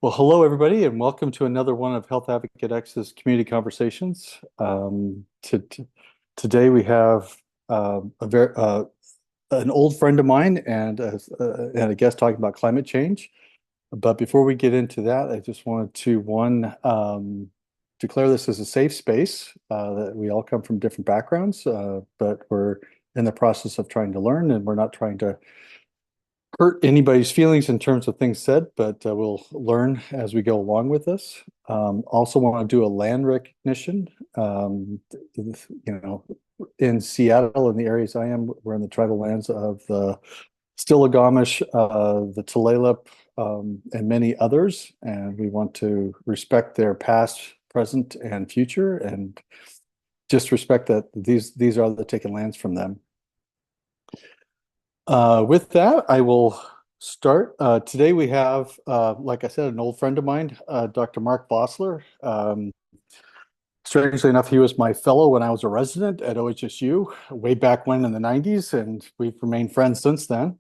Well, hello everybody, and welcome to another one of HealthAdvocateX's community conversations. Today we have an old friend of mine and a guest talking about climate change. But before we get into that, I just wanted to declare this as a safe space. That we all come from different backgrounds, but we're in the process of trying to learn, and we're not trying to hurt anybody's feelings in terms of things said, but we'll learn as we go along with this. Also want to do a land recognition. In Seattle, in the areas I am, we're in the tribal lands of the Stillaguamish, the Tulalip, and many others, and we want to respect their past, present, and future, and just respect that these are the taken lands from them. With that, I will start. Today we have, like I said, an old friend of mine, Dr. Mark Vossler. Strangely enough, he was my fellow when I was a resident at OHSU way back when in the 90s, and we've remained friends since then.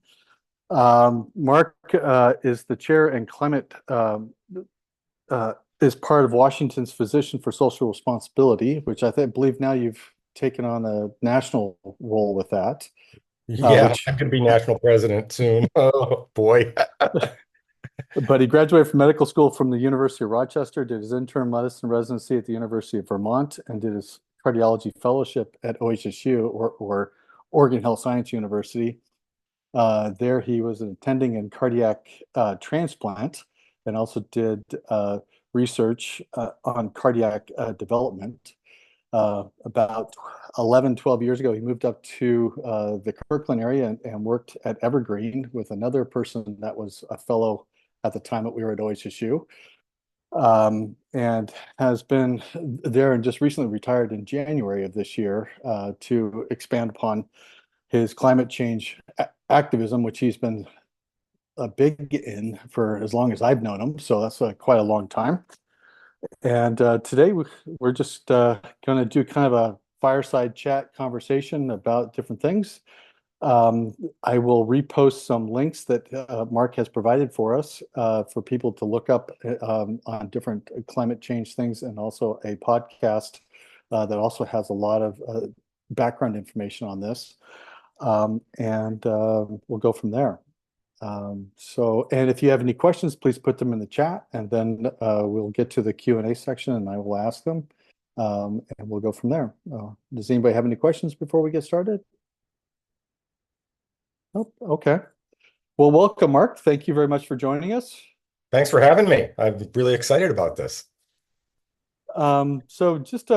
Mark is the chair and climate is part of Washington's Physician for Social Responsibility, which believe now you've taken on a national role with that. Yeah, I'm going to be national president soon. Oh boy. But he graduated from medical school from the University of Rochester, did his intern medicine residency at the University of Vermont, and did his cardiology fellowship at OHSU, or Oregon Health Science University. There he was attending in cardiac transplant, and also did research on cardiac development. About 11, 12 years ago, he moved up to the Kirkland area and worked at Evergreen with another person that was a fellow at the time that we were at OHSU, and has been there and just recently retired in January of this year to expand upon his climate change activism, which he's been big in for as long as I've known him. So that's quite a long time. And today we're just going to do kind of a fireside chat conversation about different things. I will repost some links that Mark has provided for us for people to look up on different climate change things, and also a podcast that also has a lot of background information on this. And we'll go from there. And if you have any questions, please put them in the chat, and then we'll get to the Q&A section and I will ask them, and we'll go from there. Does anybody have any questions before we get started? Oh, okay. Well, welcome, Mark. Thank you very much for joining us. Thanks for having me. I'm really excited about this. So just,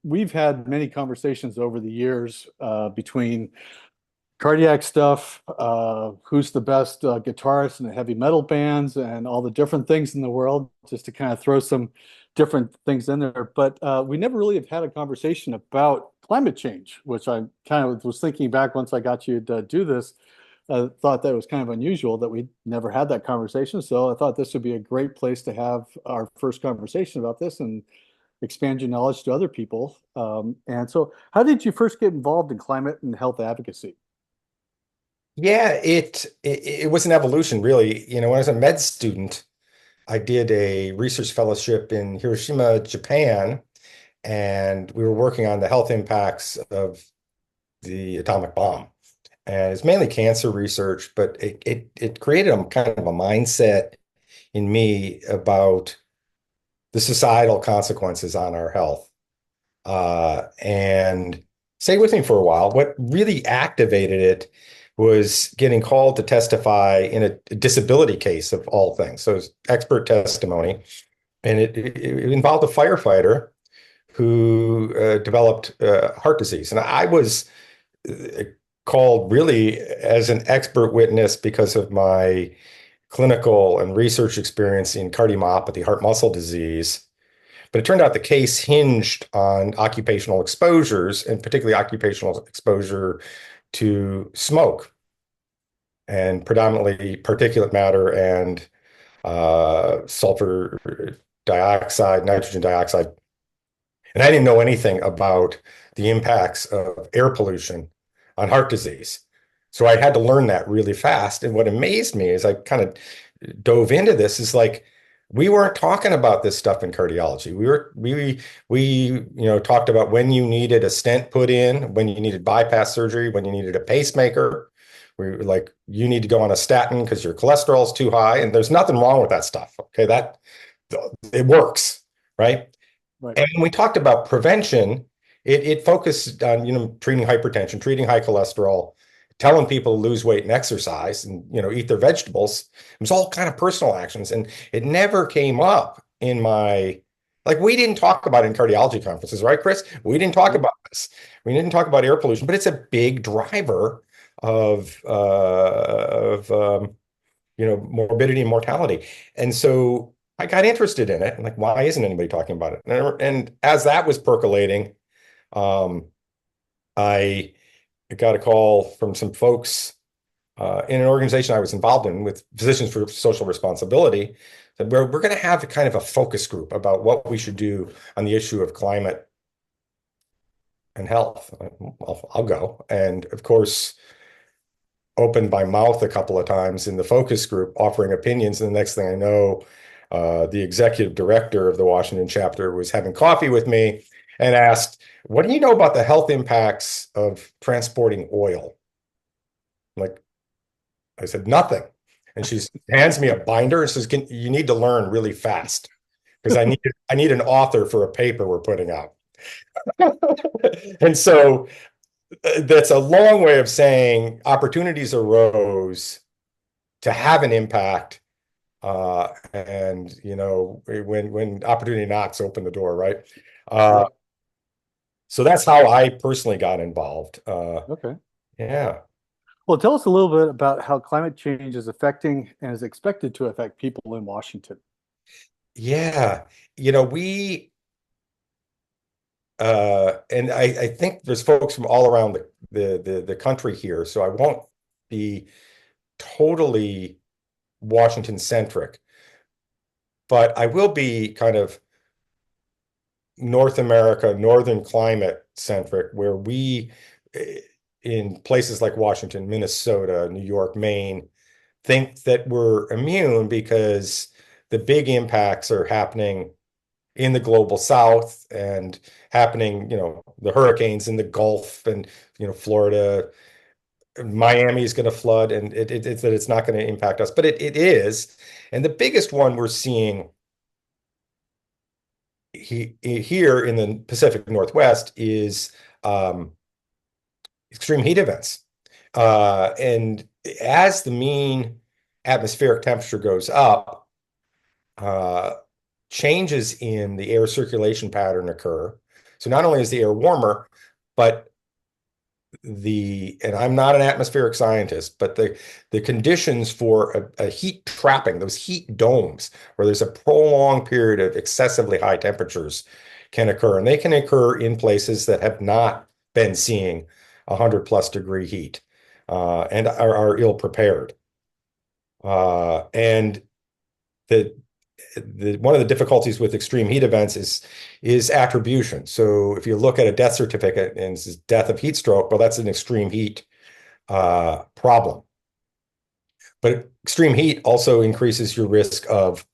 we've had many conversations over the years between cardiac stuff, who's the best guitarist in the heavy metal bands, and all the different things in the world, just to kind of throw some different things in there. But we never really have had a conversation about climate change, which I kind of was thinking back once I got you to do this. I thought that was kind of unusual that we never had that conversation. So I thought this would be a great place to have our first conversation about this and expand your knowledge to other people. And so how did you first get involved in climate and health advocacy? Yeah, it was an evolution, really. When I was a med student, I did a research fellowship in Hiroshima, Japan, and we were working on the health impacts of the atomic bomb. And it's mainly cancer research, but it created a kind of a mindset in me about the societal consequences on our health. And stay with me for a while. What really activated it was getting called to testify in a disability case of all things. So it's expert testimony. And it involved a firefighter who developed heart disease. And I was called really as an expert witness because of my clinical and research experience in cardiomyopathy, heart muscle disease. But it turned out the case hinged on occupational exposures, and particularly occupational exposure to smoke, and predominantly particulate matter and sulfur dioxide, nitrogen dioxide. And I didn't know anything about the impacts of air pollution on heart disease. So I had to learn that really fast. And what amazed me as I kind of dove into this is like, We weren't talking about this stuff in cardiology. We talked about when you needed a stent put in, when you needed bypass surgery, when you needed a pacemaker. We were like, you need to go on a statin because your cholesterol is too high, and there's nothing wrong with that stuff. Okay, that it works, right? Right. And when we talked about prevention, it focused on, treating hypertension, treating high cholesterol, telling people to lose weight and exercise and, eat their vegetables. It was all kind of personal actions. And it never came up in like we didn't talk about it in cardiology conferences, right, Chris? We didn't talk Nope. about this. We didn't talk about air pollution, but it's a big driver of morbidity and mortality. And so I got interested in it. And like, why isn't anybody talking about it? And as that was percolating, um, I got a call from some folks in an organization I was involved in with Physicians for Social Responsibility that we're going to have a kind of a focus group about what we should do on the issue of climate and health. I'll go. And of course, opened my mouth a couple of times in the focus group offering opinions. And the next thing I know, the executive director of the Washington chapter was having coffee with me and asked, what do you know about the health impacts of transporting oil? Like, I said, nothing. And she hands me a binder and says, you need to learn really fast because I need an author for a paper we're putting out. And so that's a long way of saying opportunities arose to have an impact. And when opportunity knocks, open the door, right? Yep. So that's how I personally got involved. Okay. Yeah. Well, tell us a little bit about how climate change is affecting and is expected to affect people in Washington. Yeah. We and I think there's folks from all around the country here, so I won't be totally Washington centric, but I will be kind of North America, northern climate centric, where we, in places like Washington, Minnesota, New York, Maine, think that we're immune because the big impacts are happening in the global south and happening, the hurricanes in the Gulf and, Florida, Miami is going to flood, and it's that it's not going to impact us, but it is. And the biggest one we're seeing here in the Pacific Northwest is extreme heat events. And as the mean atmospheric temperature goes up, changes in the air circulation pattern occur. So not only is the air warmer, but and I'm not an atmospheric scientist, but the conditions for a heat trapping, those heat domes, where there's a prolonged period of excessively high temperatures can occur. And they can occur in places that have not been seeing 100+ degree heat and are ill prepared. And the one of the difficulties with extreme heat events is attribution. So if you look at a death certificate and it says death of heat stroke, well, that's an extreme heat problem. But extreme heat also increases your risk of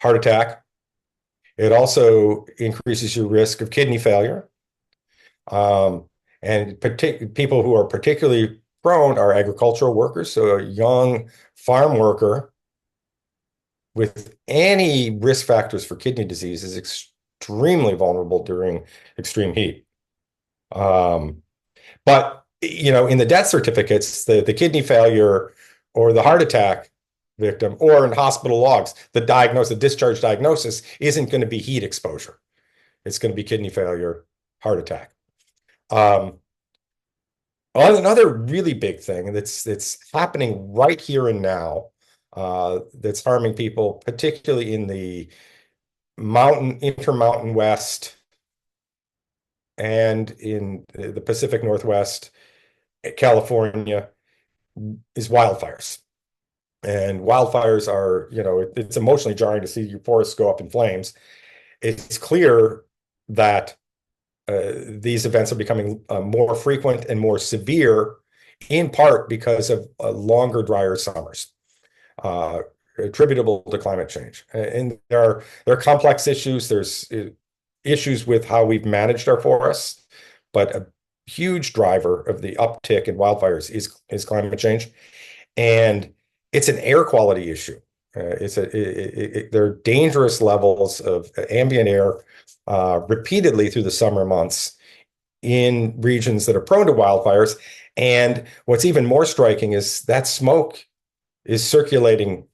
heart attack. It also increases your risk of kidney failure. And people who are particularly prone are agricultural workers. So a young farm worker with any risk factors for kidney disease is extremely vulnerable during extreme heat. But in the death certificates, the kidney failure or the heart attack victim, or in hospital logs, the discharge diagnosis isn't going to be heat exposure. It's going to be kidney failure, heart attack. Another really big thing that's happening right here and now, that's harming people, particularly in the intermountain West and in the Pacific Northwest, California, is wildfires. And wildfires are, it's emotionally jarring to see your forests go up in flames. It's clear that these events are becoming more frequent and more severe, in part because of longer, drier summers. attributable to climate change. And there are complex issues. There's issues with how we've managed our forests, but a huge driver of the uptick in wildfires is climate change, and it's an air quality issue. There are dangerous levels of ambient air repeatedly through the summer months in regions that are prone to wildfires. And what's even more striking is that smoke is circulating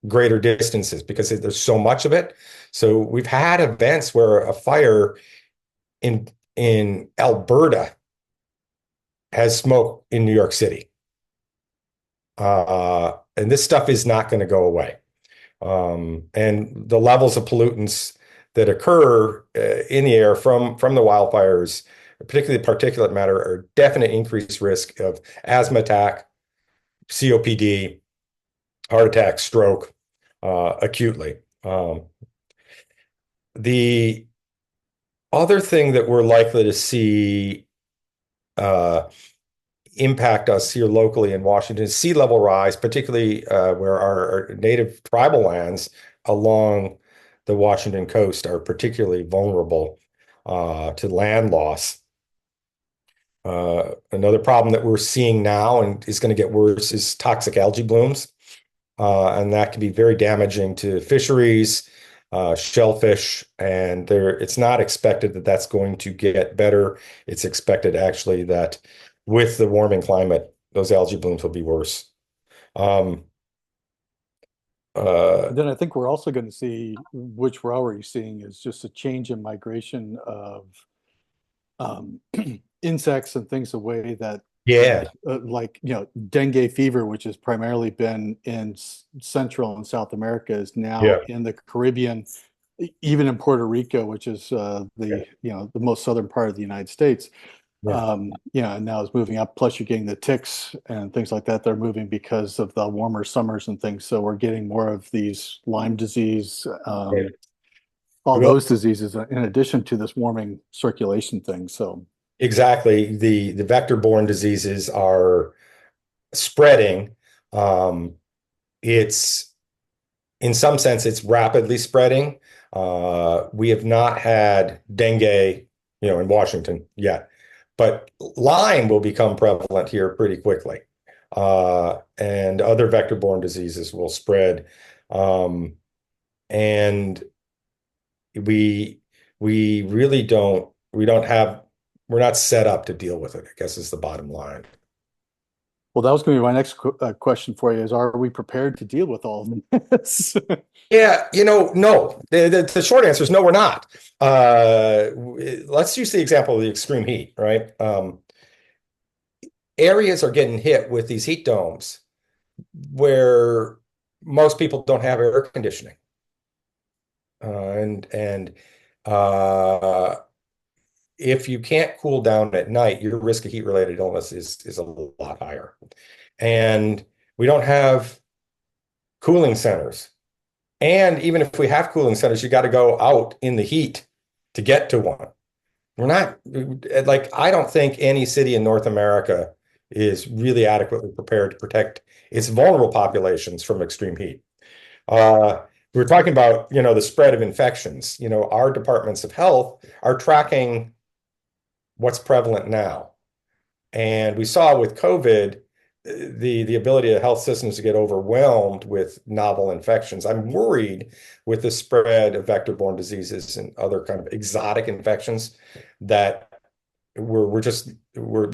greater distances because there's so much of it. So we've had events where a fire in Alberta has smoke in New York City. And this stuff is not going to go away. And the levels of pollutants that occur in the air from the wildfires, particularly particulate matter, are definite increased risk of asthma attack, COPD, heart attack, stroke, acutely. The other thing that we're likely to see impact us here locally in Washington is sea level rise, particularly where our native tribal lands along the Washington coast are particularly vulnerable to land loss. Another problem that we're seeing now and is going to get worse is toxic algae blooms. And that can be very damaging to fisheries, shellfish, and it's not expected that that's going to get better. It's expected actually that with the warming climate, those algae blooms will be worse. Then I think we're also going to see, which we're already seeing, is just a change in migration of insects and things away that Yeah, like dengue fever, which has primarily been in Central and South America, is now yeah, in the Caribbean, even in Puerto Rico, which is yeah, the most southern part of the United States. yeah. And now it's moving up. Plus, you're getting the ticks and things like that. They're moving because of the warmer summers and things. So we're getting more of these Lyme disease, Yeah. all Well, those diseases, in addition to this warming circulation thing. So exactly. The vector-borne diseases are spreading. Um, it's in some sense, it's rapidly spreading. We have not had dengue, in Washington yet, but Lyme will become prevalent here pretty quickly, and other vector-borne diseases will spread. And we we really don't have we're not set up to deal with it, I guess is the bottom line. well, that was going to be my next question for you: is are we prepared to deal with all of this? Yeah, no. The short answer is no, we're not. Let's use the example of the extreme heat, right? Areas are getting hit with these heat domes where most people don't have air conditioning. And uh, if you can't cool down at night, your risk of heat-related illness is a lot higher. And we don't have cooling centers. And even if we have cooling centers, you got to go out in the heat to get to one. We're not like, I don't think any city in North America is really adequately prepared to protect its vulnerable populations from extreme heat. Uh, we were talking about, the spread of infections. Our departments of health are tracking what's prevalent now. And we saw with COVID the ability of health systems to get overwhelmed with novel infections. I'm worried with the spread of vector-borne diseases and other kind of exotic infections that we're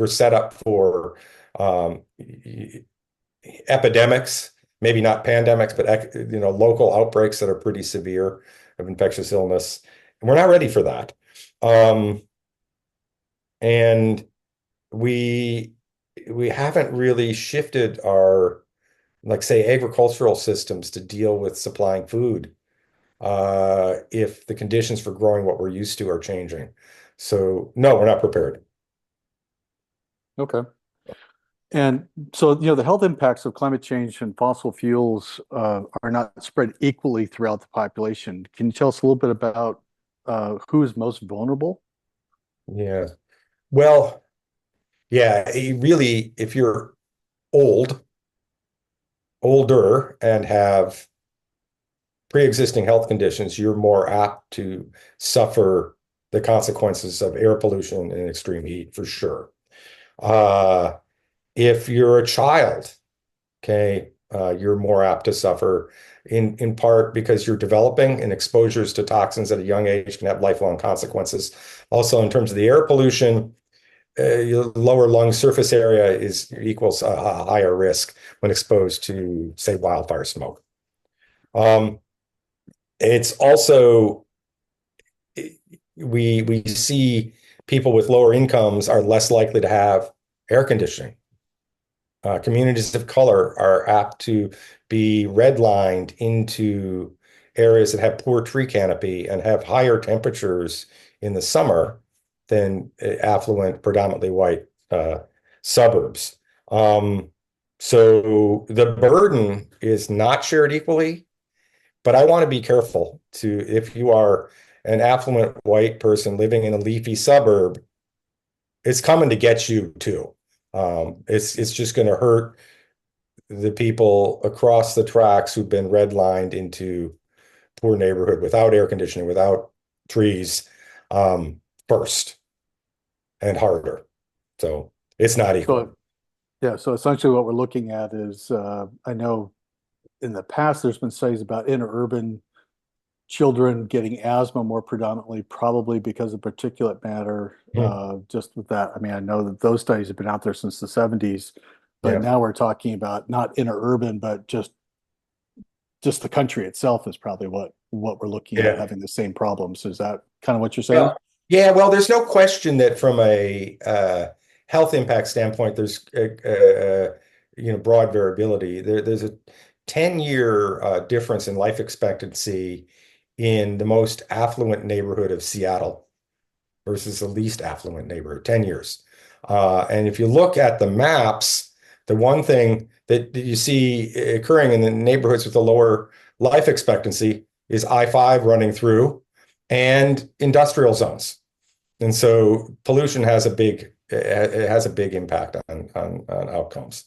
set up for epidemics, maybe not pandemics, but local outbreaks that are pretty severe of infectious illness. And we're not ready for that. And we haven't really shifted our, like, say, agricultural systems to deal with supplying food if the conditions for growing what we're used to are changing. So no, we're not prepared. Okay. And so, the health impacts of climate change and fossil fuels are not spread equally throughout the population. Can you tell us a little bit about who is most vulnerable? Yeah. Well, yeah, really, if you're older and have pre-existing health conditions, you're more apt to suffer the consequences of air pollution and extreme heat for sure. Uh, if you're a child, okay, you're more apt to suffer in part because you're developing, and exposures to toxins at a young age can have lifelong consequences. Also, in terms of the air pollution, your lower lung surface area equals a higher risk when exposed to, say, wildfire smoke. Um, it's also we see people with lower incomes are less likely to have air conditioning. Communities of color are apt to be redlined into areas that have poor tree canopy and have higher temperatures in the summer than affluent, predominantly white suburbs. Um, so the burden is not shared equally, but I want to be careful to, if you are an affluent white person living in a leafy suburb, it's coming to get you too. It's just going to hurt the people across the tracks who've been redlined into poor neighborhood without air conditioning, without trees, first and harder. So it's not equal. So, yeah, so essentially what we're looking at is, I know in the past there's been studies about interurban children getting asthma more predominantly, probably because of particulate matter. Mhm. Just with that, I mean, I know that those studies have been out there since the 70s, but Yeah. now we're talking about not interurban, but just the country itself is probably what we're looking at Yeah. having the same problems. Is that kind of what you're saying? Yeah. Yeah. Well, there's no question that from a health impact standpoint, there's broad variability. There's a 10-year difference in life expectancy in the most affluent neighborhood of Seattle versus the least affluent neighborhood, 10 years. And if you look at the maps, the one thing that you see occurring in the neighborhoods with the lower life expectancy is I-5 running through and industrial zones. And so pollution has a big impact on outcomes.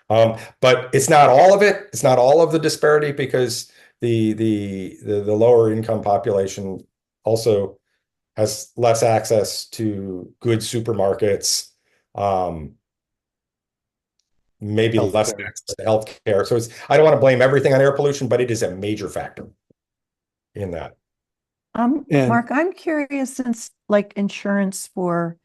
But it's not all of it. It's not all of the disparity because the lower income population also has less access to good supermarkets, um, maybe less Healthcare. access to healthcare. So I don't want to blame everything on air pollution, but it is a major factor in that. And Mark, I'm curious since like insurance for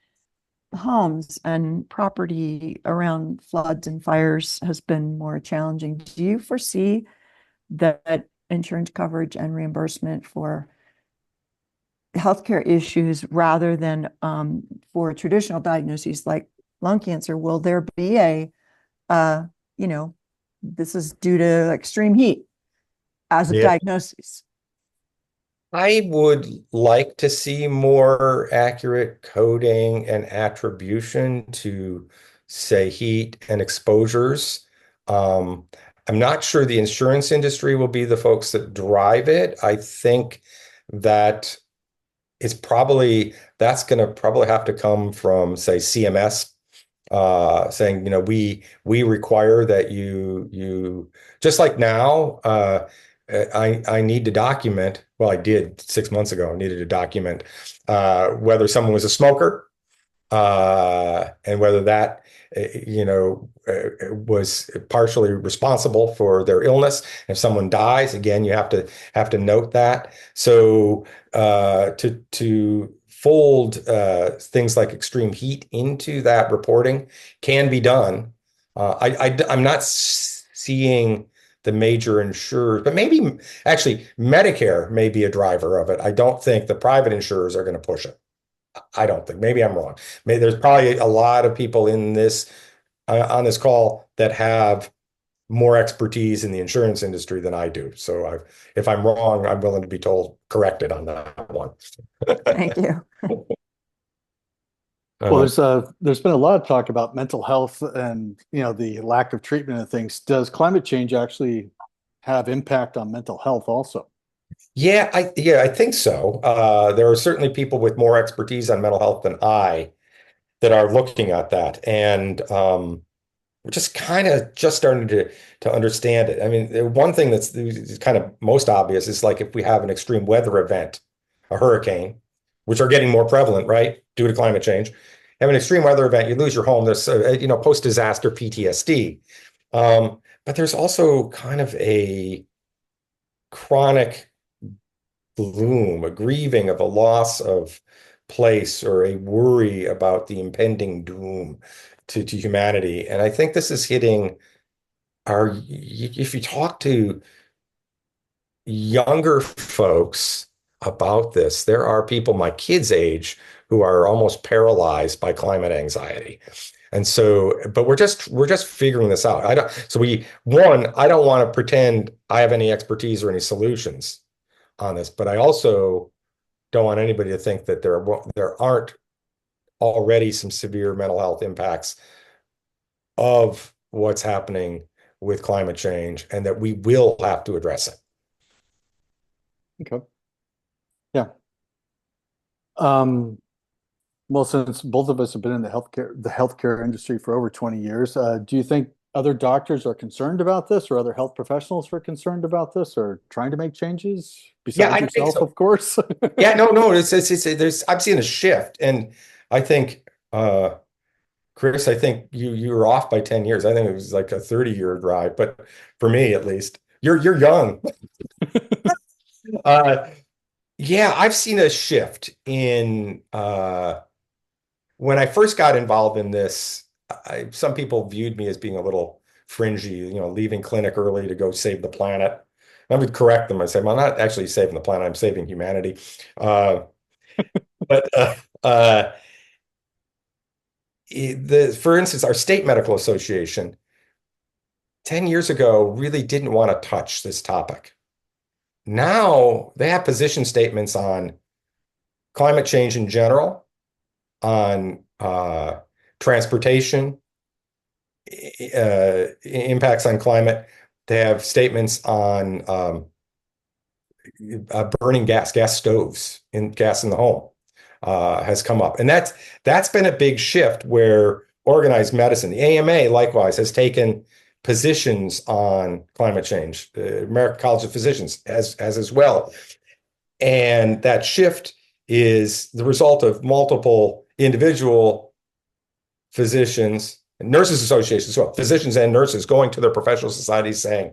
homes and property around floods and fires has been more challenging. Do you foresee that insurance coverage and reimbursement for healthcare issues rather than for traditional diagnoses like lung cancer, will there be uh, you know, this is due to extreme heat as a Yeah. diagnosis? I would like to see more accurate coding and attribution to, say, heat and exposures. I'm not sure the insurance industry will be the folks that drive it. I think that that's going to probably have to come from, say, CMS, saying, we require that you just like now, I need to document. Well, I did 6 months ago. I needed to document whether someone was a smoker, and whether that was partially responsible for their illness. If someone dies, again, you have to note that. So to fold things like extreme heat into that reporting can be done. I'm not seeing the major insurers, but maybe actually Medicare may be a driver of it. I don't think the private insurers are going to push it. I don't think. Maybe I'm wrong. Maybe there's probably a lot of people in this on this call that have more expertise in the insurance industry than I do. So if I'm wrong, I'm willing to be corrected on that one. Thank you. well, there's been a lot of talk about mental health and the lack of treatment and things. Does climate change actually have impact on mental health also? Yeah, I think so. There are certainly people with more expertise on mental health than I that are looking at that. And we're just kind of just starting to understand it. I mean, one thing that's kind of most obvious is like if we have an extreme weather event, a hurricane, which are getting more prevalent, right, due to climate change. Have an extreme weather event, you lose your home. There's post-disaster PTSD, but there's also kind of a chronic gloom, a grieving of a loss of place or a worry about the impending doom to humanity. And I think this is hitting if you talk to younger folks about this, there are people my kids' age who are almost paralyzed by climate anxiety. And so, but we're just figuring this out. I don't want to pretend I have any expertise or any solutions on this, but I also don't want anybody to think that there aren't already some severe mental health impacts of what's happening with climate change and that we will have to address it. Okay. Yeah. Well, since both of us have been in the healthcare industry for over 20 years, do you think other doctors are concerned about this, or other health professionals are concerned about this, or trying to make changes besides yourself, of course? Yeah, no, I'm seeing a shift, and I think, Chris, I think you were off by 10 years. I think it was like a 30-year drive, but for me at least, you're young. Yeah, I've seen a shift in when I first got involved in this. Some people viewed me as being a little fringy, leaving clinic early to go save the planet. I would correct them. I say, well, I'm not actually saving the planet, I'm saving humanity. But for instance, our state medical association 10 years ago really didn't want to touch this topic. Now they have position statements on climate change in general, on transportation, impacts on climate. They have statements on burning gas stoves, gas in the home has come up. And that's been a big shift where organized medicine, the AMA likewise, has taken positions on climate change. The American College of Physicians has as well. And that shift is the result of multiple individual physicians, nurses associations as well, physicians and nurses going to their professional societies saying,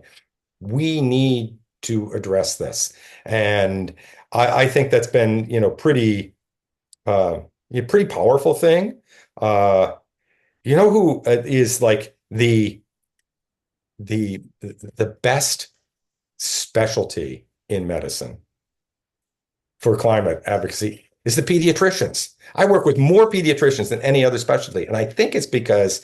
we need to address this. And I think that's been, pretty powerful thing. Who is like the best specialty in medicine for climate advocacy is the pediatricians. I work with more pediatricians than any other specialty. And I think it's because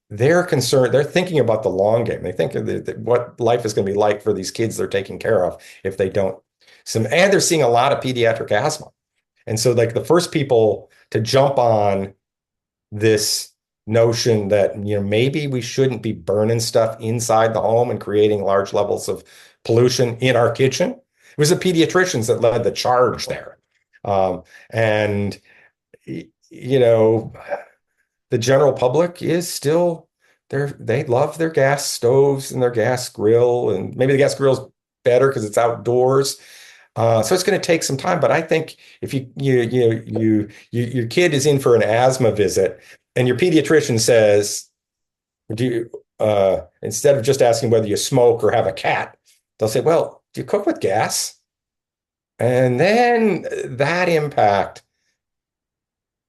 they're concerned, they're thinking about the long game. They think of what life is going to be like for these kids they're taking care of if they don't. And they're seeing a lot of pediatric asthma. And so like the first people to jump on this notion that, maybe we shouldn't be burning stuff inside the home and creating large levels of pollution in our kitchen. It was the pediatricians that led the charge there. And, the general public is still they love their gas stoves and their gas grill, and maybe the gas grill's better because it's outdoors. So it's going to take some time, but I think if your kid is in for an asthma visit and your pediatrician says, instead of just asking whether you smoke or have a cat, they'll say, well, do you cook with gas? And then that impact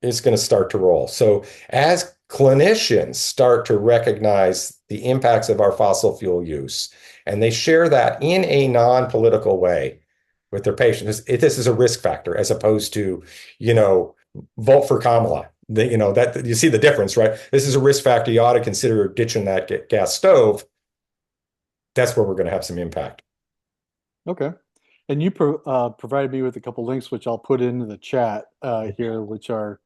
is going to start to roll. So as clinicians start to recognize the impacts of our fossil fuel use, and they share that in a non-political way with their patients, this is a risk factor as opposed to, vote for Kamala. That you see the difference, right? This is a risk factor. You ought to consider ditching that gas stove. That's where we're going to have some impact. Okay. And you provided me with a couple links, which I'll put into the chat here, which are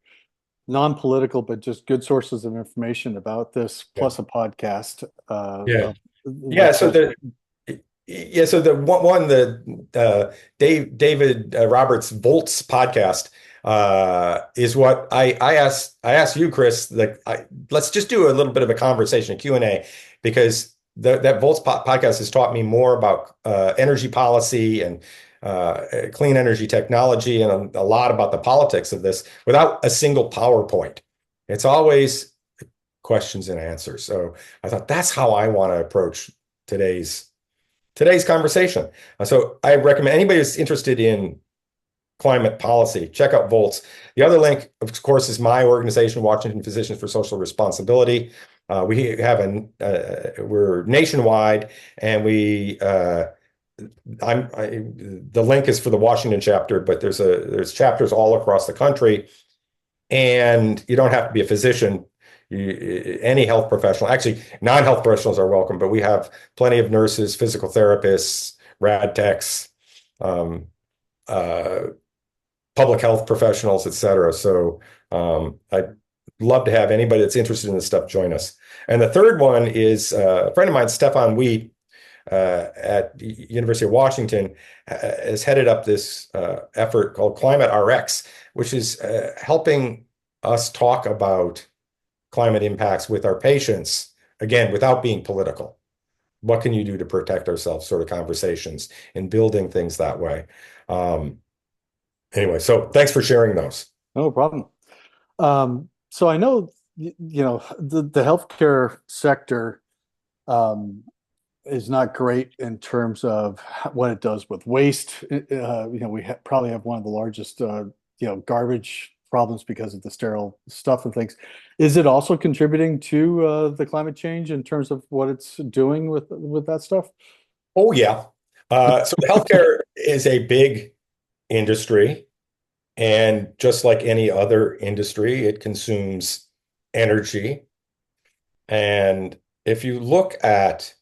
non-political, but just good sources of information about this, plus a podcast. So David Roberts Volt's podcast is what I asked you, Chris. Like, let's just do a little bit of a conversation, a Q&A, because that Volts podcast has taught me more about energy policy and clean energy technology, and a lot about the politics of this without a single PowerPoint. It's always questions and answers. So I thought that's how I want to approach today's conversation. So I recommend anybody who's interested in climate policy, check out Volts. The other link, of course, is my organization, Washington Physicians for Social Responsibility. We're nationwide, and the link is for the Washington chapter, but there's chapters all across the country, and you don't have to be a physician. Any health professional, actually, non-health professionals are welcome, but we have plenty of nurses, physical therapists, rad techs, public health professionals, et cetera. So I'd love to have anybody that's interested in this stuff join us. And the third one is a friend of mine, Stefan Wheat, at University of Washington, has headed up this effort called Climate RX, which is helping us talk about climate impacts with our patients, again, without being political. What can you do to protect ourselves, sort of conversations and building things that way. Anyway, so thanks for sharing those. No problem. So I know, the healthcare sector is not great in terms of what it does with waste. We probably have one of the largest, garbage problems because of the sterile stuff and things. Is it also contributing to the climate change in terms of what it's doing with that stuff? Oh, yeah. So healthcare is a big industry, and just like any other industry, it consumes energy. And if you look at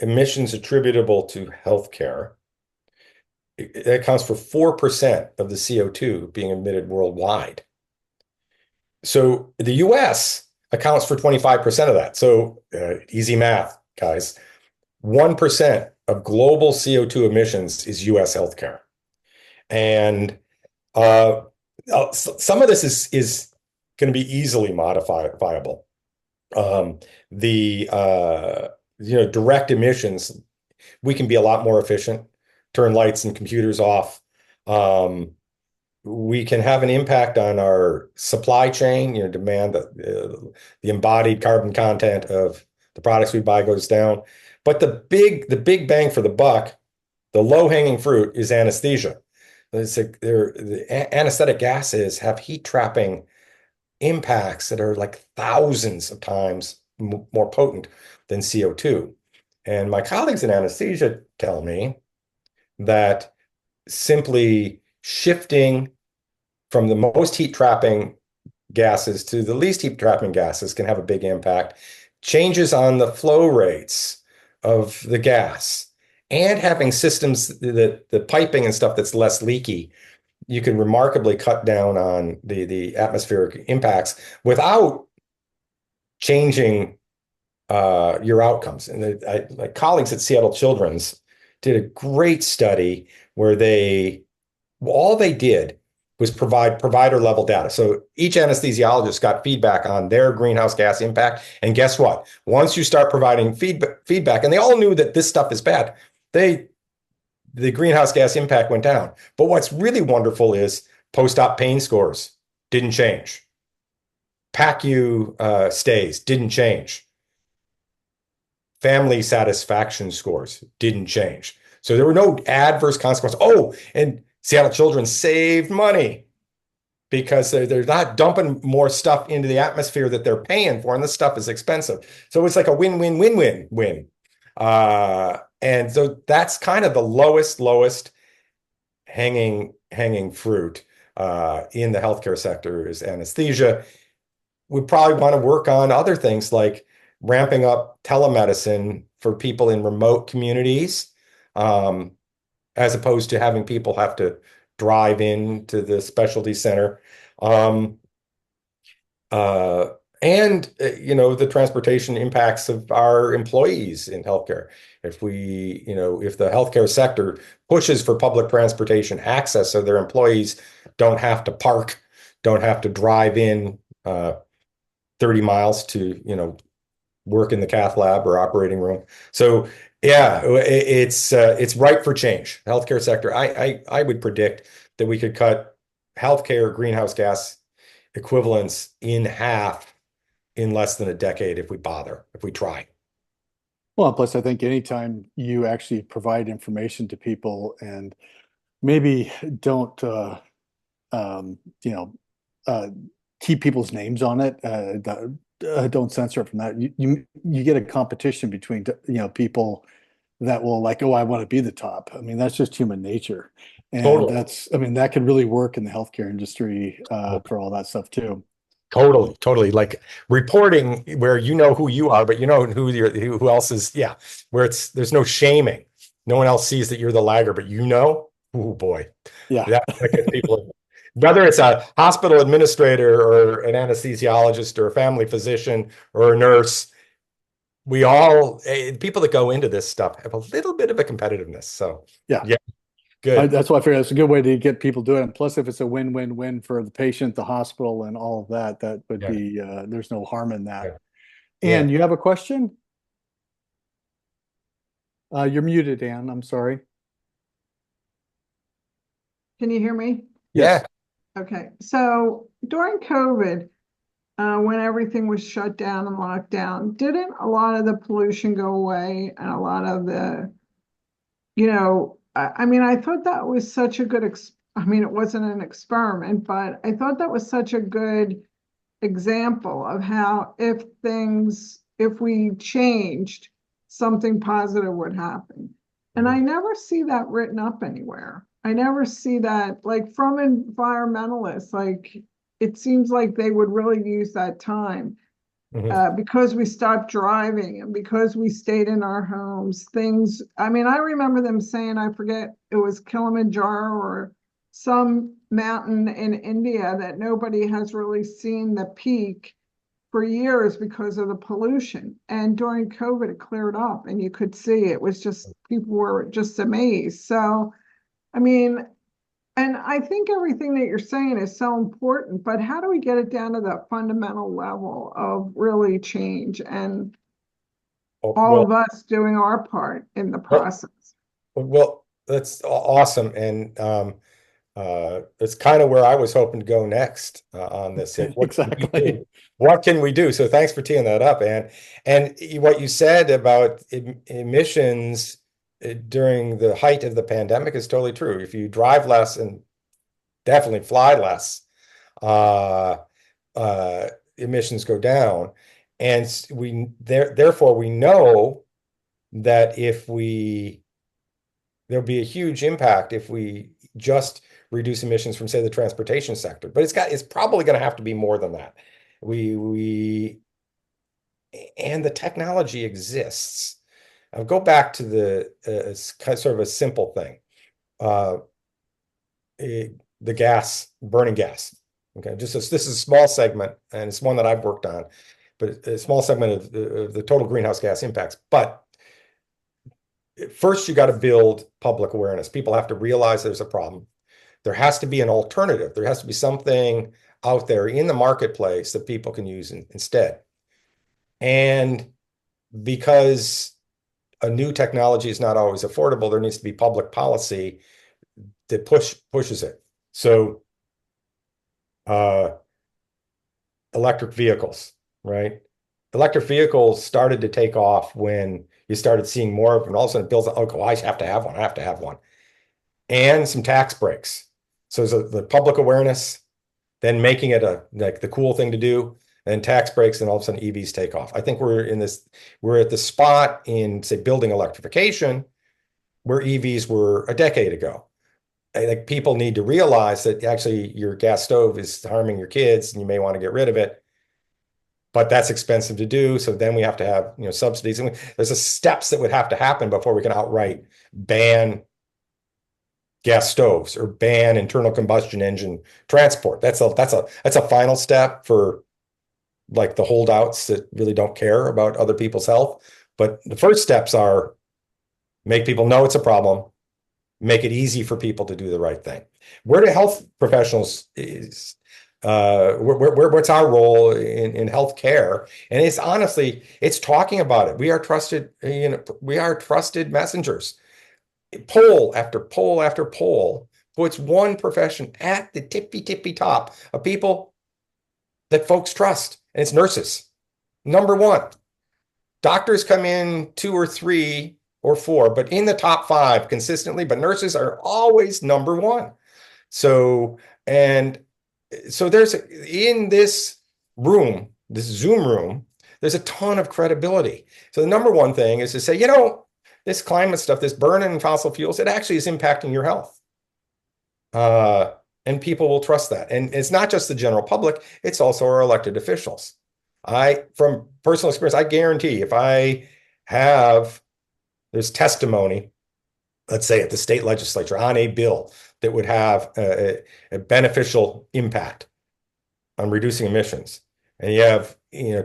emissions attributable to healthcare, it accounts for 4% of the CO2 being emitted worldwide. So the US accounts for 25% of that. So easy math, guys. 1% of global CO2 emissions is US healthcare. And some of this is going to be easily modifiable. Direct emissions, we can be a lot more efficient, turn lights and computers off. We can have an impact on our supply chain, demand that the embodied carbon content of the products we buy goes down. But the big bang for the buck, the low-hanging fruit, is anesthesia. The anesthetic gases have heat-trapping impacts that are like thousands of times more potent than CO2. And my colleagues in anesthesia tell me that simply shifting from the most heat-trapping gases to the least heat-trapping gases can have a big impact. Changes on the flow rates of the gas, and having systems that the piping and stuff that's less leaky, you can remarkably cut down on the atmospheric impacts without changing your outcomes. And my colleagues at Seattle Children's did a great study where all they did was provide provider level data. So each anesthesiologist got feedback on their greenhouse gas impact. And guess what? Once you start providing feedback, and they all knew that this stuff is bad, the greenhouse gas impact went down. But what's really wonderful is post-op pain scores didn't change. PACU stays didn't change. Family satisfaction scores didn't change. So there were no adverse consequences. Oh, and Seattle Children saved money because they're not dumping more stuff into the atmosphere that they're paying for, and this stuff is expensive. So it's like a win-win-win-win-win. And so that's kind of the lowest hanging fruit in the healthcare sector is anesthesia. We probably want to work on other things like ramping up telemedicine for people in remote communities, as opposed to having people have to drive in to the specialty center. And the transportation impacts of our employees in healthcare. If if the healthcare sector pushes for public transportation access so their employees don't have to park, don't have to drive in 30 miles to, work in the cath lab or operating room. So yeah, it's ripe for change. Healthcare sector. I would predict that we could cut healthcare greenhouse gas equivalents in half in less than a decade if we try. Well, plus I think anytime you actually provide information to people and maybe don't um, you know uh, keep people's names on it, don't censor it from that. You get a competition between people that will like, oh, I want to be the top. I mean, that's just human nature, and Totally. I mean, that could really work in the healthcare industry for all that stuff too. Totally, totally. Like reporting where you know who you are, but you know who else is, yeah, where there's no shaming. No one else sees that you're the lagger, but oh boy, Yeah. that gets people. Whether it's a hospital administrator or an anesthesiologist or a family physician or a nurse, people that go into this stuff have a little bit of a competitiveness. So Yeah. yeah, good. That's why I figured it's a good way to get people doing it. Plus, if it's a win-win-win for the patient, the hospital, and all of that, that would Yeah, be there's no harm in that. yeah, yeah. And you have a question? You're muted, Ann. I'm sorry. Can you hear me? Yeah. Yes. Okay. So during COVID, when everything was shut down and locked down, didn't a lot of the pollution go away and a lot of I mean, I thought that was such a good, I mean, it wasn't an experiment, but I thought that was such a good example of how if we changed, something positive would happen. And I never see that written up anywhere. I never see that, like, from environmentalists, like, it seems like they would really use that time Mhm. because we stopped driving and because we stayed in our homes. I mean, I remember them saying, I forget, it was Kilimanjaro or some mountain in India, that nobody has really seen the peak for years because of the pollution. And during COVID, it cleared up and you could see it was just, people were just amazed. So, I mean, and I think everything that you're saying is so important, but how do we get it down to the fundamental level of really change and Oh, all well, of us doing our part in the well, process? well, that's awesome. And it's kind of where I was hoping to go next on this. Like, what can we Exactly. do? What can we do? So thanks for teeing that up, Ann. And what you said about emissions during the height of the pandemic is totally true. If you drive less and definitely fly less, uh, emissions go down. And therefore we know that there'll be a huge impact if we just reduce emissions from, say, the transportation sector. But it's probably going to have to be more than that. And the technology exists. I'll go back to sort of a simple thing. Uh, the burning gas. Okay, this is a small segment, and it's one that I've worked on, but a small segment of the total greenhouse gas impacts. But first, you got to build public awareness. People have to realize there's a problem. There has to be an alternative. There has to be something out there in the marketplace that people can use instead. And because a new technology is not always affordable, there needs to be public policy that pushes it. So electric vehicles, right? Electric vehicles started to take off when you started seeing more of them. And all of a sudden, bills, oh, I have to have one. I have to have one. And some tax breaks. So the public awareness, then making it like the cool thing to do, and tax breaks, and all of a sudden EVs take off. I think we're at the spot in, say, building electrification where EVs were a decade ago. I think people need to realize that actually your gas stove is harming your kids and you may want to get rid of it, but that's expensive to do. So then we have to have, subsidies. And there's a steps that would have to happen before we can outright ban gas stoves or ban internal combustion engine transport. That's a final step for like the holdouts that really don't care about other people's health. But the first steps are make people know it's a problem, make it easy for people to do the right thing. Where do health professionals is what's our role in healthcare? And it's honestly, it's talking about it. We are trusted, we are trusted messengers. Poll after poll after poll puts one profession at the tippy top of people that folks trust, and it's nurses. Number one. Doctors come in 2 or 3 or 4, but in the top 5 consistently, but nurses are always number 1. So, and so there's in this room, this Zoom room, there's a ton of credibility. So the number one thing is to say, this climate stuff, this burning fossil fuels, it actually is impacting your health. And people will trust that. And it's not just the general public, it's also our elected officials. From personal experience, I guarantee if there's testimony, let's say at the state legislature on a bill that would have a beneficial impact on reducing emissions, and you have,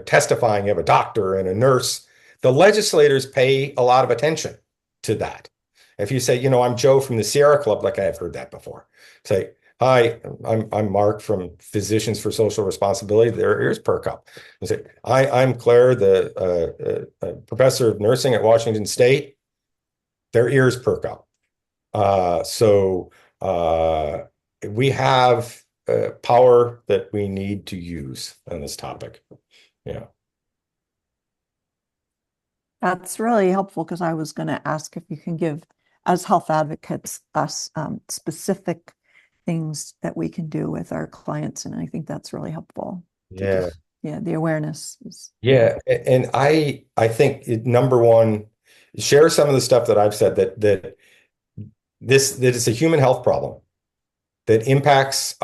testifying, you have a doctor and a nurse, the legislators pay a lot of attention to that. If you say, I'm Joe from the Sierra Club, like I have heard that before, say, hi, I'm Mark from Physicians for Social Responsibility. Their ears perk up. I say, I'm Claire, the professor of nursing at Washington State. Their ears perk up. So we have power that we need to use on this topic. Yeah. That's really helpful, because I was going to ask if you can give, as health advocates, us specific things that we can do with our clients. And I think that's really helpful. Yeah. The awareness is. Yeah. And I think number one, share some of the stuff that I've said that it's a human health problem that impacts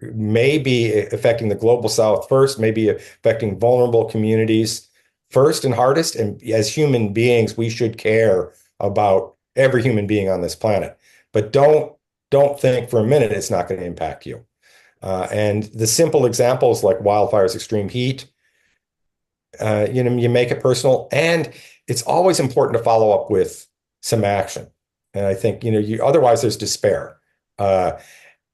may be affecting the global South first, maybe affecting vulnerable communities first and hardest. And as human beings, we should care about every human being on this planet. But don't think for a minute it's not going to impact you. And the simple examples like wildfires, extreme heat, you make it personal. And it's always important to follow up with some action. And I think, otherwise there's despair.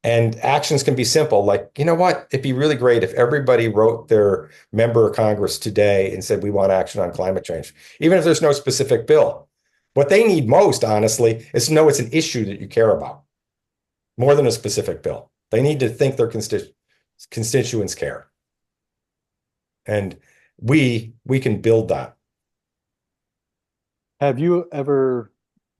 And actions can be simple, like, what? It'd be really great if everybody wrote their member of Congress today and said, we want action on climate change, even if there's no specific bill. What they need most, honestly, is to know it's an issue that you care about, more than a specific bill. They need to think their constituents care. And we can build that. Have you ever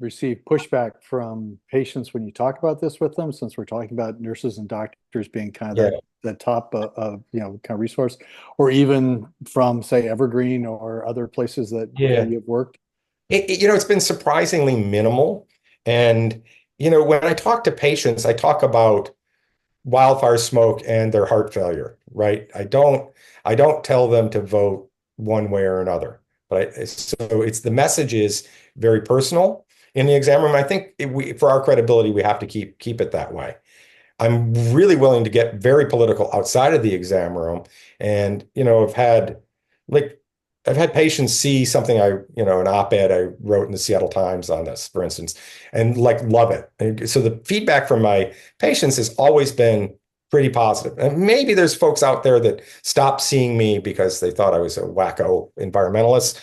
received pushback from patients when you talk about this with them, since we're talking about nurses and doctors being kind of the top of kind of resource, or even from, say, Evergreen or other places that you've worked? It's been surprisingly minimal. And, when I talk to patients, I talk about wildfire smoke and their heart failure, right? I don't tell them to vote one way or another. But so it's the message is very personal in the exam room. I think for our credibility, we have to keep it that way. I'm really willing to get very political outside of the exam room. And, I've had patients see something an op-ed I wrote in the Seattle Times on this, for instance, and love it. And so the feedback from my patients has always been pretty positive. And maybe there's folks out there that stopped seeing me because they thought I was a wacko environmentalist.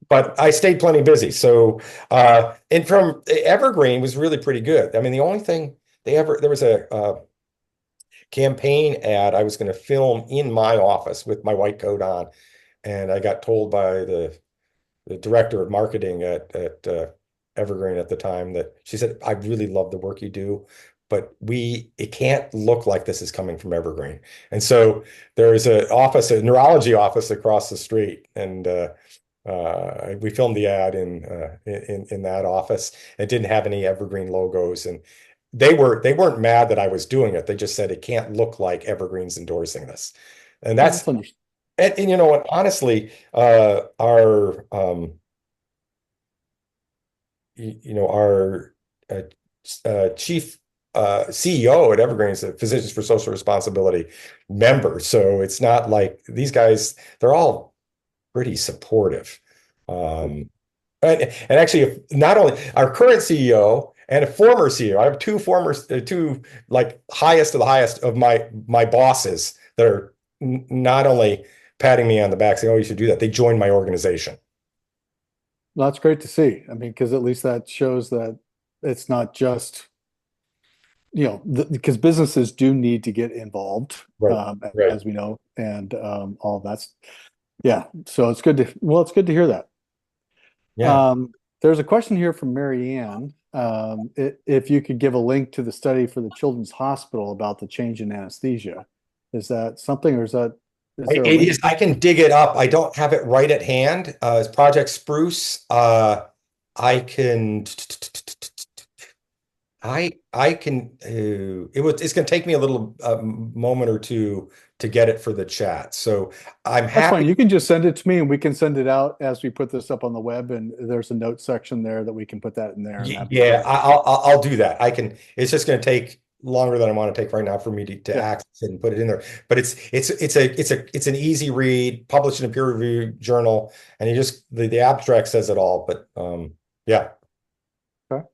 But I stayed plenty busy. So, and from Evergreen was really pretty good. I mean, the only thing there was a campaign ad I was going to film in my office with my white coat on. And I got told by the director of marketing at Evergreen at the time that she said, I really love the work you do, but it can't look like this is coming from Evergreen. And so there is a neurology office across the street. And we filmed the ad in that office. It didn't have any Evergreen logos, and they weren't mad that I was doing it. They just said it can't look like Evergreen's endorsing this, and that's and honestly, our chief CEO at Evergreen is a Physicians for Social Responsibility member. So it's not like these guys, they're all pretty supportive. And actually, not only our current CEO and a former CEO, I have two like highest of the highest of my bosses that are not only patting me on the back saying, "Oh, you should do that." They joined my organization. Well, that's great to see. I mean, because at least that shows that it's not just, because businesses do need to get involved, Right, right. as we know, and all that's, yeah. So it's good to hear that. Yeah. There's a question here from Mary Ann. If you could give a link to the study for the Children's Hospital about the change in anesthesia, is that something, or is there a It link? is. I can dig it up. I don't have it right at hand. It's Project Spruce. I can. I can. It's going to take me a little moment or two to get it for the chat. So I'm That's fine. happy. You can just send it to me and we can send it out as we put this up on the web, and there's a note section there that we can put that in there. And Yeah, I'll do that. I can. It's just going to take longer than I want to take right now for me to Yeah. access it and put it in there. But it's an easy read, published in a peer reviewed journal, and you just the abstract says it all. But yeah. Okay.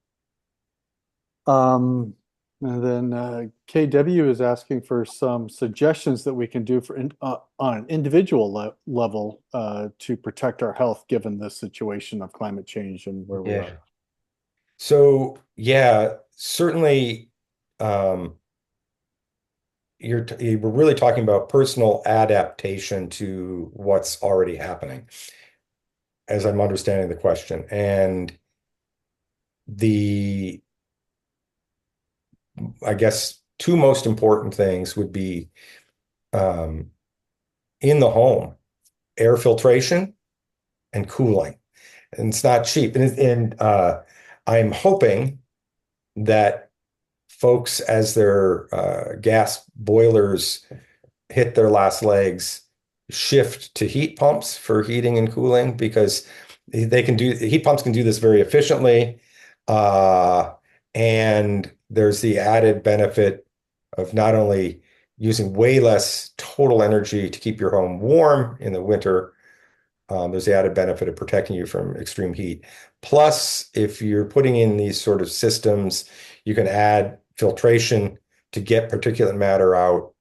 And then KW is asking for some suggestions that we can do for on an individual level to protect our health given this situation of climate change and where we Yeah. are. So yeah, certainly, we're really talking about personal adaptation to what's already happening, as I'm understanding the question. And I guess two most important things would be in the home, air filtration and cooling. And it's not cheap. And I'm hoping that folks, as their gas boilers hit their last legs, shift to heat pumps for heating and cooling, because heat pumps can do this very efficiently. And there's the added benefit of not only using way less total energy to keep your home warm in the winter, there's the added benefit of protecting you from extreme heat. Plus, if you're putting in these sort of systems, you can add filtration to get particulate matter out,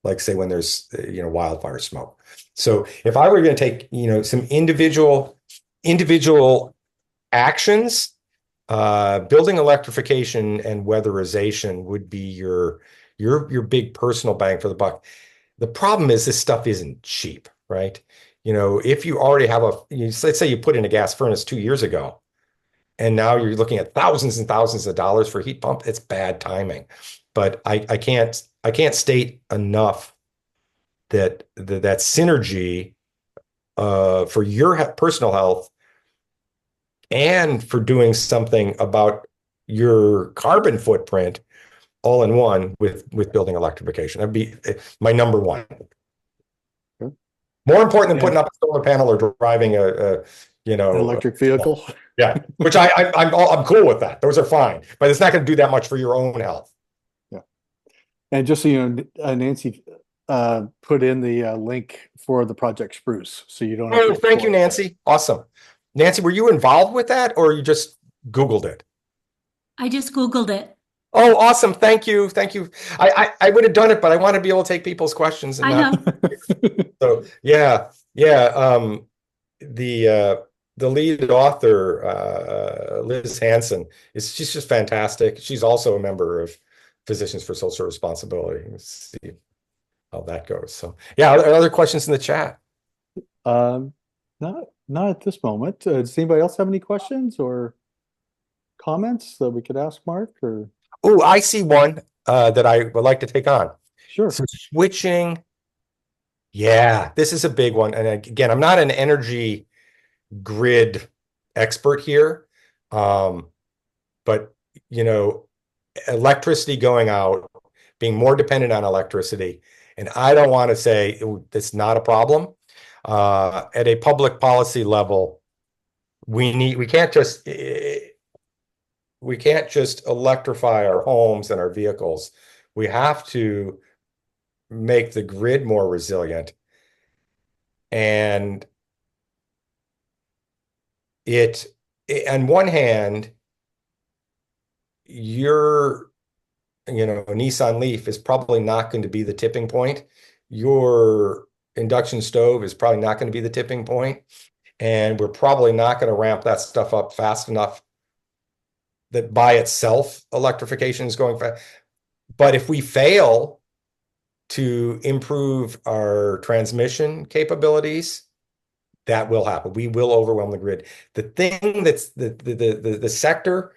like say when there's wildfire smoke. So if I were going to take some individual actions, building electrification and weatherization would be your big personal bang for the buck. The problem is this stuff isn't cheap, right? If you already have let's say you put in a gas furnace 2 years ago, and now you're looking at thousands and thousands of dollars for a heat pump, it's bad timing. But I can't state enough that synergy for your personal health and for doing something about your carbon footprint all in one with building electrification. That'd be my number one. Okay. More important than putting up a solar panel or driving an electric vehicle. Yeah, which I'm cool with that. Those are fine, but it's not going to do that much for your own health. Yeah. And just so you know, Nancy put in the link for the Project Spruce, so you don't have to. Thank you, Nancy. Awesome. Nancy, were you involved with that, or you just Googled it? I just Googled it. Oh, awesome. Thank you. Thank you. I would have done it, but I want to be able to take people's questions. And I know. So yeah. The lead author, Liz Hansen, she's just fantastic. She's also a member of Physicians for Social Responsibility. Let's see how that goes. So yeah, are there other questions in the chat? Not at this moment. Does anybody else have any questions or comments that we could ask Mark? Or Oh, I see one that I would like to take on. sure. So switching. Yeah, this is a big one. And again, I'm not an energy grid expert here. But electricity going out, being more dependent on electricity. And I don't want to say it's not a problem. At a public policy level, we can't just we can't just electrify our homes and our vehicles. We have to make the grid more resilient. And on one hand, a Nissan Leaf is probably not going to be the tipping point. Your induction stove is probably not going to be the tipping point. And we're probably not going to ramp that stuff up fast enough that by itself, electrification is going fast. But if we fail to improve our transmission capabilities, that will happen. We will overwhelm the grid. The thing that's the sector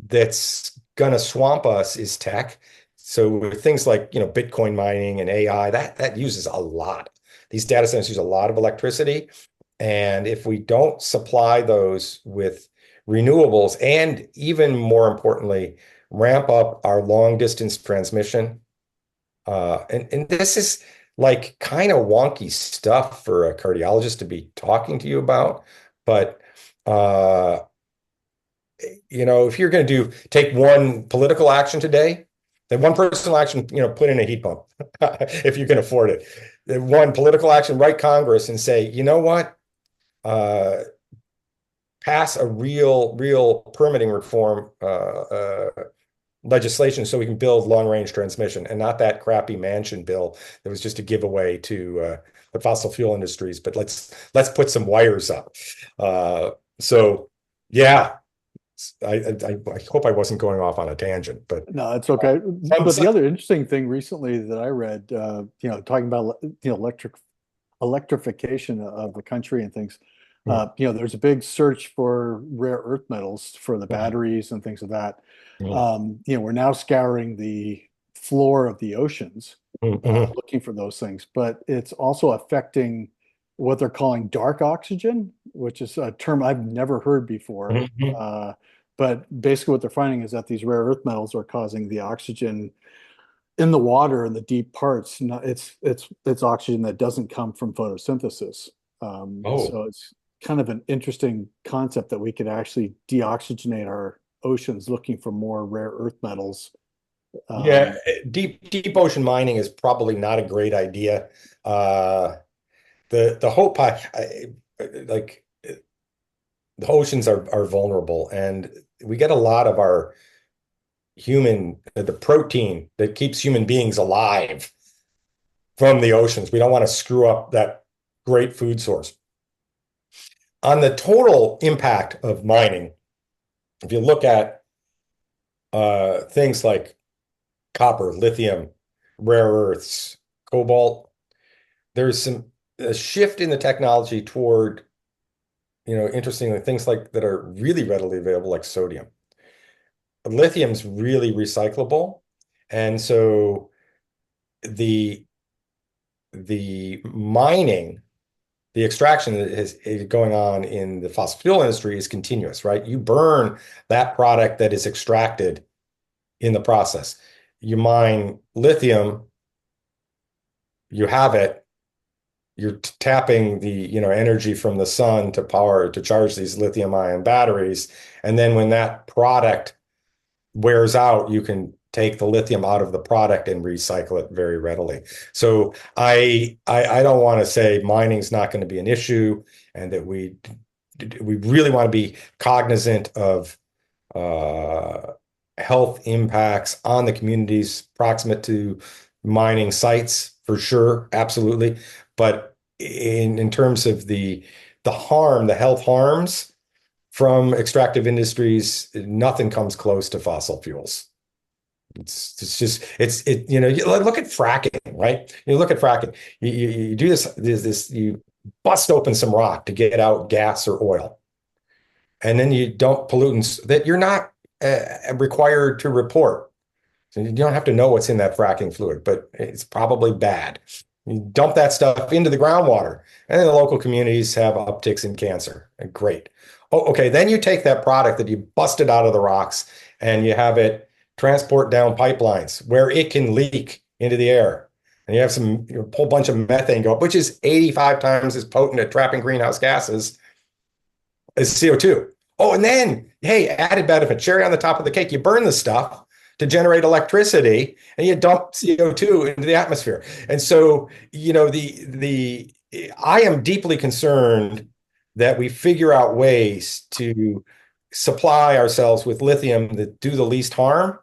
that's going to swamp us is tech. So with things like, Bitcoin mining and AI, that uses a lot. These data centers use a lot of electricity. And if we don't supply those with renewables, and even more importantly, ramp up our long distance transmission, and this is like kind of wonky stuff for a cardiologist to be talking to you about, but if you're going to take one political action today, then one personal action, put in a heat pump if you can afford it. Then one political action, write Congress and say, you know what? Pass a real permitting reform legislation so we can build long-range transmission, and not that crappy mansion bill that was just a giveaway to the fossil fuel industries. But let's put some wires up. So yeah, I hope I wasn't going off on a tangent, but no, it's okay. But the other interesting thing recently that I read, talking about electrification of the country and things. There's a big search for rare earth metals for the batteries and things of that. We're now scouring the floor of the oceans, looking for those things, but it's also affecting what they're calling dark oxygen, which is a term I've never heard before. But basically what they're finding is that these rare earth metals are causing the oxygen in the water in the deep parts. It's oxygen that doesn't come from photosynthesis. So it's kind of an interesting concept that we could actually deoxygenate our oceans looking for more rare earth metals. Deep ocean mining is probably not a great idea. The hope, like the oceans are vulnerable, and we get a lot of our the protein that keeps human beings alive from the oceans. We don't want to screw up that great food source. On the total impact of mining, if you look at things like copper, lithium, rare earths, cobalt, there's a shift in the technology toward, interestingly, things that are really readily available, like sodium. Lithium's really recyclable, and so the mining, the extraction that is going on in the fossil fuel industry is continuous, right? You burn that product that is extracted in the process. You mine lithium, you have it, you're tapping the energy from the sun to charge these lithium ion batteries, and then when that product wears out, you can take the lithium out of the product and recycle it very readily. So I don't want to say mining's not going to be an issue, and that we really want to be cognizant of health impacts on the communities proximate to mining sites, for sure, absolutely. But in terms of the health harms from extractive industries, nothing comes close to fossil fuels. Look at fracking, right? You look at fracking. You do this. You bust open some rock to get out gas or oil, and then you dump pollutants that you're not required to report. So you don't have to know what's in that fracking fluid, but it's probably bad. You dump that stuff into the groundwater, and then the local communities have upticks in cancer. Great. Oh, okay. Then you take that product that you busted out of the rocks and you have it transport down pipelines where it can leak into the air. And you have a whole bunch of methane go up, which is 85 times as potent at trapping greenhouse gases as CO2. Oh, and then, hey, added benefit, cherry on the top of the cake, you burn the stuff to generate electricity and you dump CO2 into the atmosphere. And so, I am deeply concerned that we figure out ways to supply ourselves with lithium that do the least harm.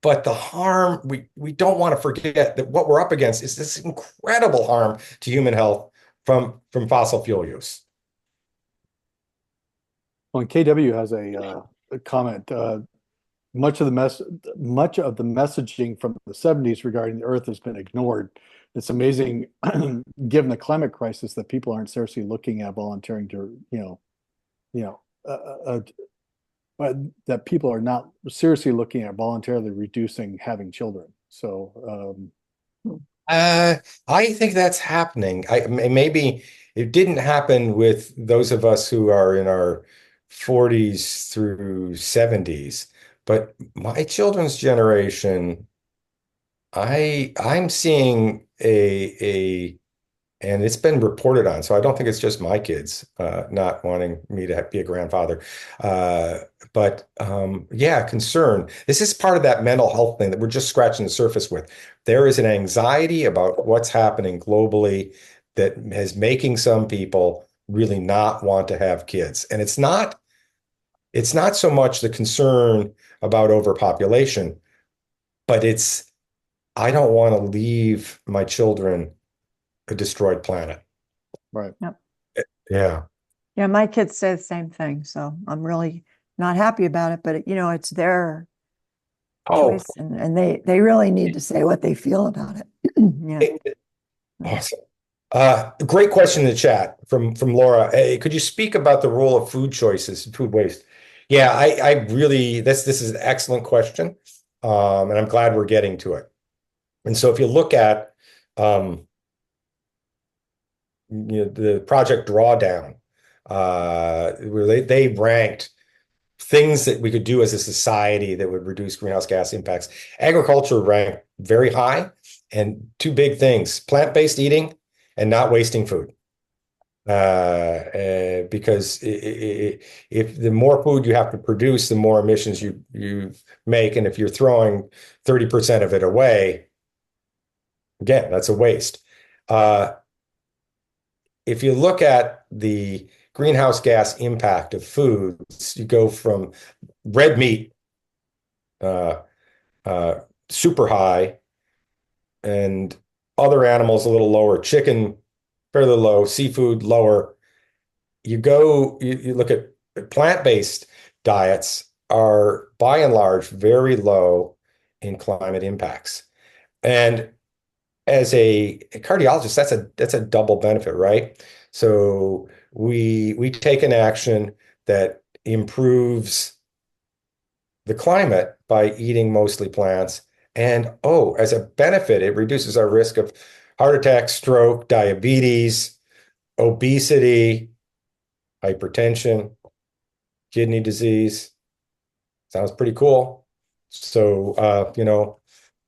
But the harm, we don't want to forget that what we're up against is this incredible harm to human health from fossil fuel use. Well, and KW has a comment. Much of the messaging from the 70s regarding the Earth has been ignored. It's amazing, given the climate crisis, that people aren't seriously looking at volunteering to, that people are not seriously looking at voluntarily reducing having children. So, I think that's happening. Maybe it didn't happen with those of us who are in our 40s through 70s, but my children's generation, I'm seeing and it's been reported on, so I don't think it's just my kids not wanting me to be a grandfather. Yeah, concern. This is part of that mental health thing that we're just scratching the surface with. There is an anxiety about what's happening globally that is making some people really not want to have kids. And it's not so much the concern about overpopulation, but I don't want to leave my children a destroyed planet. right. Yep. Yeah. Yeah, my kids say the same thing, so I'm really not happy about it, but it's their Oh, choice, and they really need to say what they feel about it. Yeah. awesome. Great question in the chat from Laura. Hey, could you speak about the role of food choices, food waste? Yeah, I really this is an excellent question, and I'm glad we're getting to it. And so if you look at the Project Drawdown, where they ranked things that we could do as a society that would reduce greenhouse gas impacts. Agriculture ranked very high, and two big things: plant-based eating and not wasting food. Because if the more food you have to produce, the more emissions you make, and if you're throwing 30% of it away, again, that's a waste. If you look at the greenhouse gas impact of foods, you go from red meat, super high, and other animals a little lower, chicken fairly low, seafood lower. You look at plant-based diets are by and large very low in climate impacts. And as a cardiologist, that's a double benefit, right? So we take an action that improves the climate by eating mostly plants. And as a benefit, it reduces our risk of heart attack, stroke, diabetes, obesity, hypertension, kidney disease. Sounds pretty cool. So,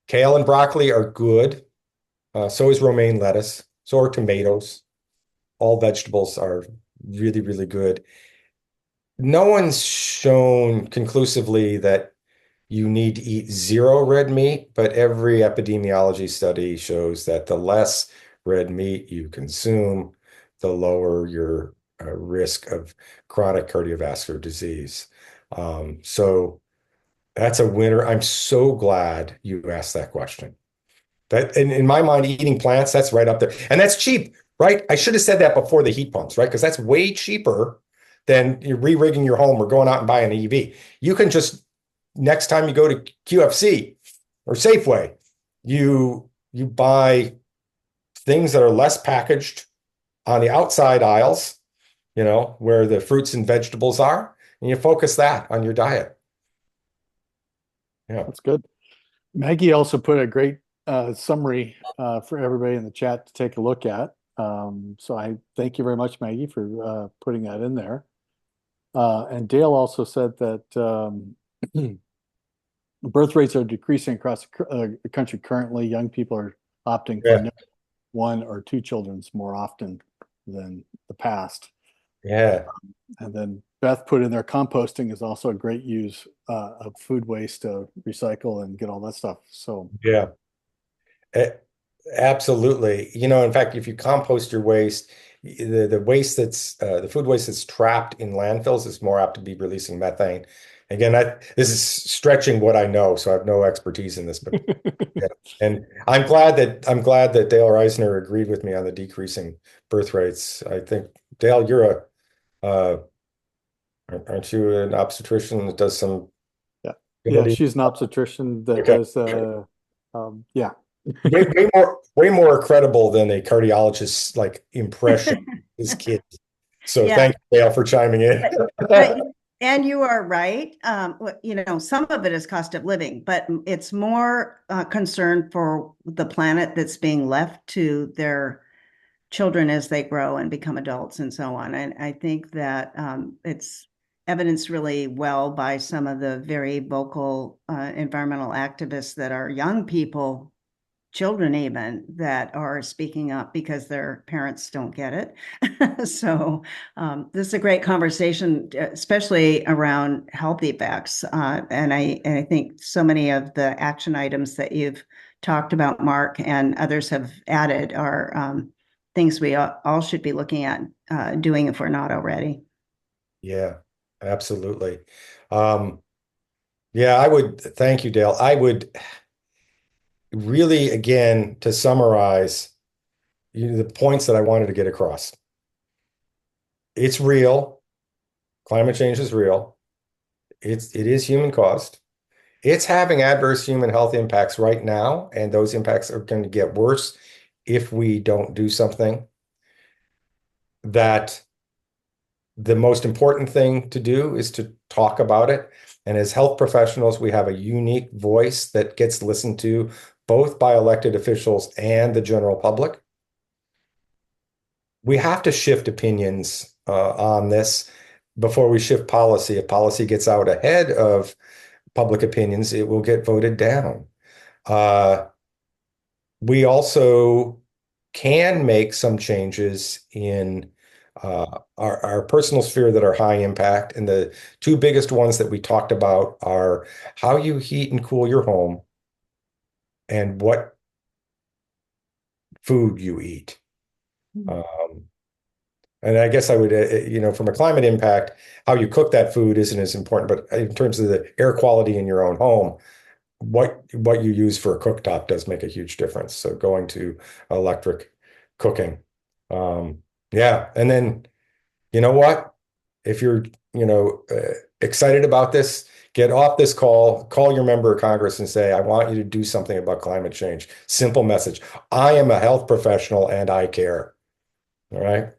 kale and broccoli are good. So is romaine lettuce. So are tomatoes. All vegetables are really, really good. No one's shown conclusively that you need to eat zero red meat, but every epidemiology study shows that the less red meat you consume, the lower your risk of chronic cardiovascular disease. So that's a winner. I'm so glad you asked that question. That in my mind, eating plants, that's right up there. And that's cheap, right? I should have said that before the heat pumps, right? Because that's way cheaper than you're re-rigging your home or going out and buying an EV. You can just, next time you go to QFC or Safeway, you buy things that are less packaged on the outside aisles, where the fruits and vegetables are, and you focus that on your diet. Yeah. That's good. Maggie also put a great summary for everybody in the chat to take a look at. So I thank you very much, Maggie, for putting that in there. And Dale also said that birth rates are decreasing across the country currently. Young people are opting for one or two children more often than the past. Yeah. And then Beth put in there, composting is also a great use of food waste to recycle and get all that stuff. So Yeah. Eh, Absolutely. In fact, if you compost your waste, the waste that's the food waste that's trapped in landfills is more apt to be releasing methane. Again, this is stretching what I know, so I have no expertise in this, but yeah. And I'm glad that Dale Reisner agreed with me on the decreasing birth rates. I think, Dale, aren't you an obstetrician that does some yeah, fertility? she's an obstetrician that Okay. does yeah. Way more credible than a cardiologist's like impression of his kid. So Yeah. thank you, Dale, for chiming in. But, and you are right. Some of it is cost of living, but it's more concern for the planet that's being left to their children as they grow and become adults and so on. And I think that it's evidenced really well by some of the very vocal environmental activists that are young people, children even, that are speaking up because their parents don't get it. So this is a great conversation, especially around health effects. And I think so many of the action items that you've talked about, Mark, and others have added are things we all should be looking at doing if we're not already. Yeah, absolutely. Yeah, I would thank you, Dale. I would really, again, to summarize the points that I wanted to get across. It's real. Climate change is real. It is human caused. It's having adverse human health impacts right now, and those impacts are going to get worse if we don't do something. That the most important thing to do is to talk about it. And as health professionals, we have a unique voice that gets listened to both by elected officials and the general public. We have to shift opinions on this before we shift policy. If policy gets out ahead of public opinions, it will get voted down. We also can make some changes in our personal sphere that are high impact. And the two biggest ones that we talked about are how you heat and cool your home and what food you eat. And I guess I would, from a climate impact, how you cook that food isn't as important, but in terms of the air quality in your own home, what you use for a cooktop does make a huge difference. So going to electric cooking. Yeah. And then, you know what? If you're, excited about this, get off this call your member of Congress and say, I want you to do something about climate change. Simple message. I am a health professional and I care. All right.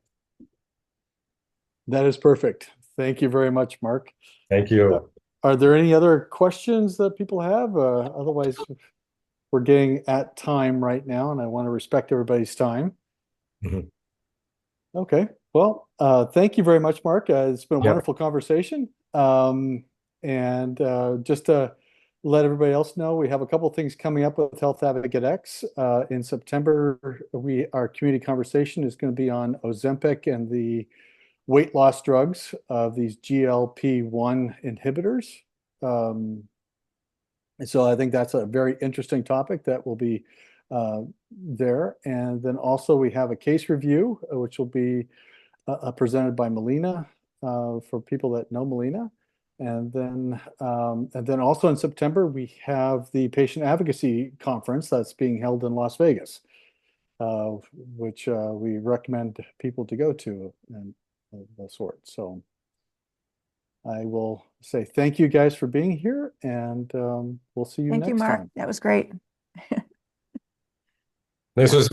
That is perfect. Thank you very much, Mark. Thank you. Are there any other questions that people have? Otherwise, we're getting at time right now, and I want to respect everybody's time. Mhm. Okay. Well, thank you very much, Mark. It's been a Yeah. wonderful conversation. And just to let everybody else know, we have a couple of things coming up with HealthAdvocateX. In September, our community conversation is going to be on Ozempic and the weight loss drugs of these GLP-1 inhibitors. So I think that's a very interesting topic that will be there. And then also we have a case review, which will be presented by Melina for people that know Melina. And then also in September, we have the patient advocacy conference that's being held in Las Vegas, which we recommend people to go to and the sort. So I will say thank you guys for being here, and we'll see you Thank you, next Mark. time. That was great. This was